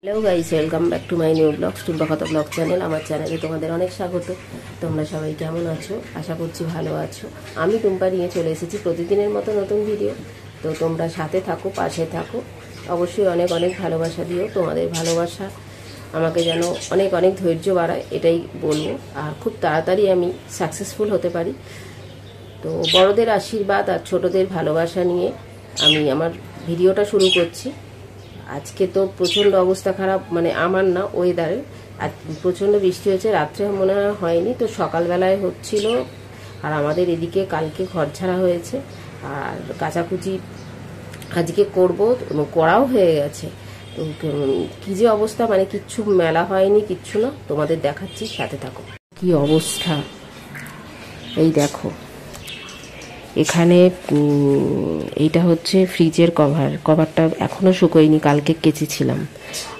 Hello guys, welcome back to my new blogs Tumpa কথা blog channel. আমার চ্যানেলে তোমাদের অনেক স্বাগত। তোমরা সবাই কেমন আছো? আশা করছি ভালো আছো। আমি টুম্পা নিয়ে চলে এসেছি প্রতিদিনের মতো নতুন ভিডিও। তো তোমরা সাথে থাকো, পাশে থাকো, অবশ্যই অনেক অনেক ভালোবাসা দিও। তোমাদের ভালোবাসা আমাকে যেন অনেক অনেক ধৈর্য বাড়ায়, এটাই বলবো। আর খুব তাড়াতাড়ি আমি সাকসেসফুল হতে পারি। তো বড়দের আশীর্বাদ আর ছোটদের ভালোবাসা নিয়ে আমি আমার ভিডিওটা শুরু করছি। আজকে তো প্রচণ্ড অবস্থা খারাপ, মানে আমার না, ওয়েদারে। আর প্রচণ্ড বৃষ্টি হচ্ছে, রাত্রে মনে হয়নি, তো সকালবেলায় হচ্ছিল। আর আমাদের এদিকে কালকে ঘর ছাড়া হয়েছে, আর কাচাকুচি আজকে করব, করাও হয়ে গেছে। তো কী যে অবস্থা, মানে কিচ্ছু মেলা হয়নি, কিচ্ছু না। তোমাদের দেখাচ্ছি, সাথে থাকো। কি অবস্থা এই দেখো। এখানে এইটা হচ্ছে ফ্রিজের কভারটা এখনও শুকোয়নি, কালকে কেচেছিলাম।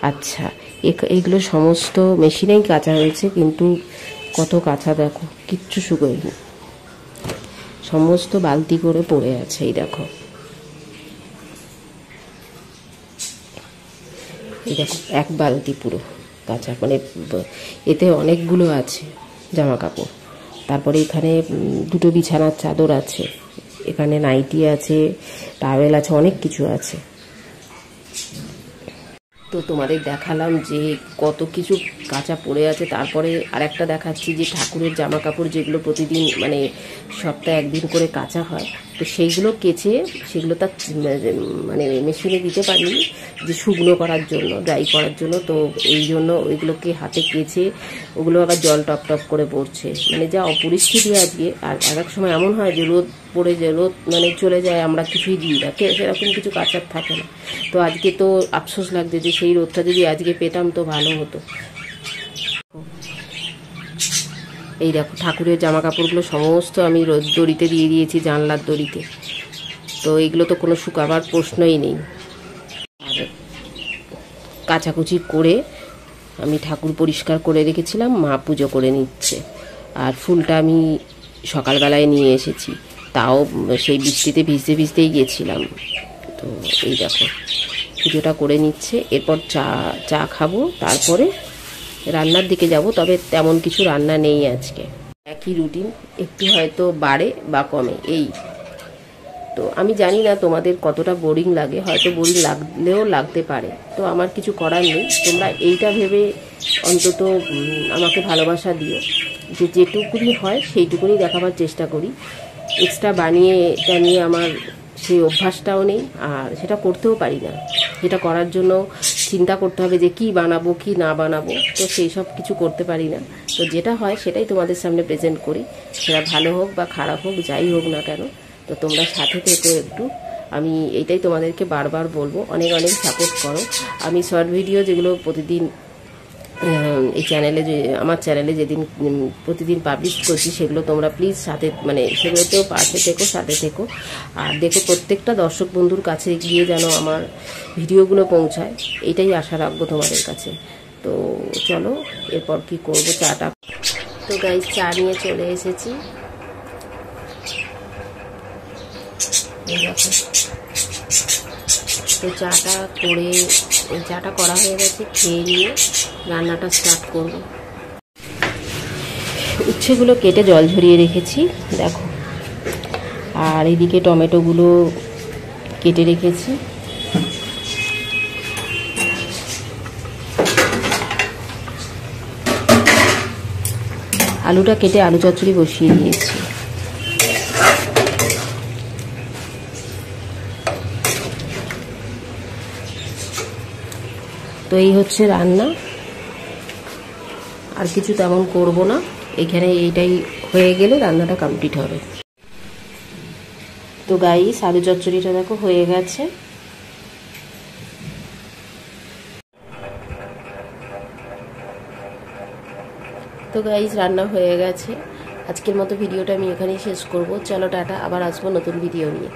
আচ্ছা, এগুলো সমস্ত মেশিনেই কাচা হয়েছে, কিন্তু কত কাঁচা দেখো, কিচ্ছু শুকোয়নি, সমস্ত বালতি করে পড়ে আছে। এই দেখো, এই দেখো, এক বালতি পুরো কাঁচা, মানে এতে অনেকগুলো আছে জামা কাপড়। তারপরে এখানে দুটো বিছানার চাদর আছে, এখানে নাইটি আছে, টাওয়েল আছে, অনেক কিছু আছে। তো তোমাদের দেখালাম যে কত কিছু কাঁচা পড়ে আছে। তারপরে আরেকটা দেখাচ্ছি যে ঠাকুরের জামা কাপড় যেগুলো প্রতিদিন, মানে সপ্তাহে একদিন করে কাচা হয়, তো সেইগুলো কেচে সেগুলো তার মানে মেশিনে দিতে পারিনি, যে শুকনো করার জন্য, ড্রাই করার জন্য। তো এই জন্য ওইগুলোকে হাতে কেচে ওগুলো আবার জল টপ টপ করে পড়ছে, মানে যা অপরিস্থিতি আজকে। আর এক সময় এমন হয় যে রোদ পড়ে যায়, রোদ মানে চলে যায়, আমরা কিছুই দিই না, সেরকম কিছু কাচার থাকে না। তো আজকে তো আফসোস লাগছে যে সেই রোদটা যদি আজকে পেতাম তো ভালো হতো। এই দেখো, ঠাকুরের জামা কাপড়গুলো সমস্ত আমি রোদ দড়িতে দিয়ে দিয়েছি, জানলার দড়িতে। তো এইগুলো তো কোনো শুকাবার প্রশ্নই নেই। আর কাচাকুচি করে আমি ঠাকুর পরিষ্কার করে রেখেছিলাম, মা পুজো করে নিচ্ছে। আর ফুলটা আমি সকালবেলায় নিয়ে এসেছি, তাও সেই বৃষ্টিতে ভিজতে ভিজতেই গেছিলাম। তো এই দেখো, পুজোটা করে নিচ্ছে। এরপর চা খাবো, তারপরে রান্নার দিকে যাব। তবে তেমন কিছু রান্না নেই আজকে, একই রুটিন, একটু হয়তো বাড়ে বা কমে এই। তো আমি জানি না তোমাদের কতটা বোরিং লাগে, হয়তো বোরিং লাগলেও লাগতে পারে। তো আমার কিছু করার নেই, তোমরা এইটা ভেবে অন্তত আমাকে ভালোবাসা দিও যে যেটুকুনি হয় সেইটুকুনি দেখাবার চেষ্টা করি। এক্সট্রা বানিয়ে টানিয়ে আমার সেই অভ্যাসটাও নেই, আর সেটা করতেও পারি না। যেটা করার জন্য চিন্তা করতে হবে যে কি বানাবো কি না বানাবো, তো সেই সব কিছু করতে পারি না। তো যেটা হয় সেটাই তোমাদের সামনে প্রেজেন্ট করি, সেটা ভালো হোক বা খারাপ হোক, যাই হোক না কেন। তো তোমরা সাথে থেকো একটু, আমি এইটাই তোমাদেরকে বারবার বলবো, অনেক অনেক সাপোর্ট করো। আমি শর্ট ভিডিও যেগুলো প্রতিদিন এই চ্যানেলে, যে আমার চ্যানেলে যেদিন প্রতিদিন পাবলিশ করছি, সেগুলো তোমরা প্লিজ সাথে, মানে সেগুলোতেও পাশে থেকো, সাথে থেকো। আর দেখো, প্রত্যেকটা দর্শক বন্ধুর কাছে গিয়ে যেন আমার ভিডিওগুলো পৌঁছায়, এটাই আশা রাখবো তোমাদের কাছে। তো চলো, এরপর কি করব, চাটা। তো গাইস, চা নিয়ে চলে এসেছি। তো চাটা করা হয়ে গেছে, খেয়ে নিয়ে রান্নাটা স্টার্ট করব। উচ্ছেগুলো কেটে জল ঝরিয়ে রেখেছি দেখো, আর এদিকে টমেটোগুলো কেটে রেখেছি। আলুটা কেটে আলু চচ্চড়ি বসিয়ে দিয়েছি। তো এই হচ্ছে রান্না, আর কিছু তেমন করব না। এখানে এইটাই হয়ে গেলে রান্নাটা কমপ্লিট হবে। তো গাইস, আলু চচ্চড়িটা দেখো হয়ে গেছে। তো গাইস, রান্না হয়ে গেছে। আজকের মতো ভিডিওটা আমি এখানেই শেষ করব। চলো টাটা, আবার আসবো নতুন ভিডিও নিয়ে।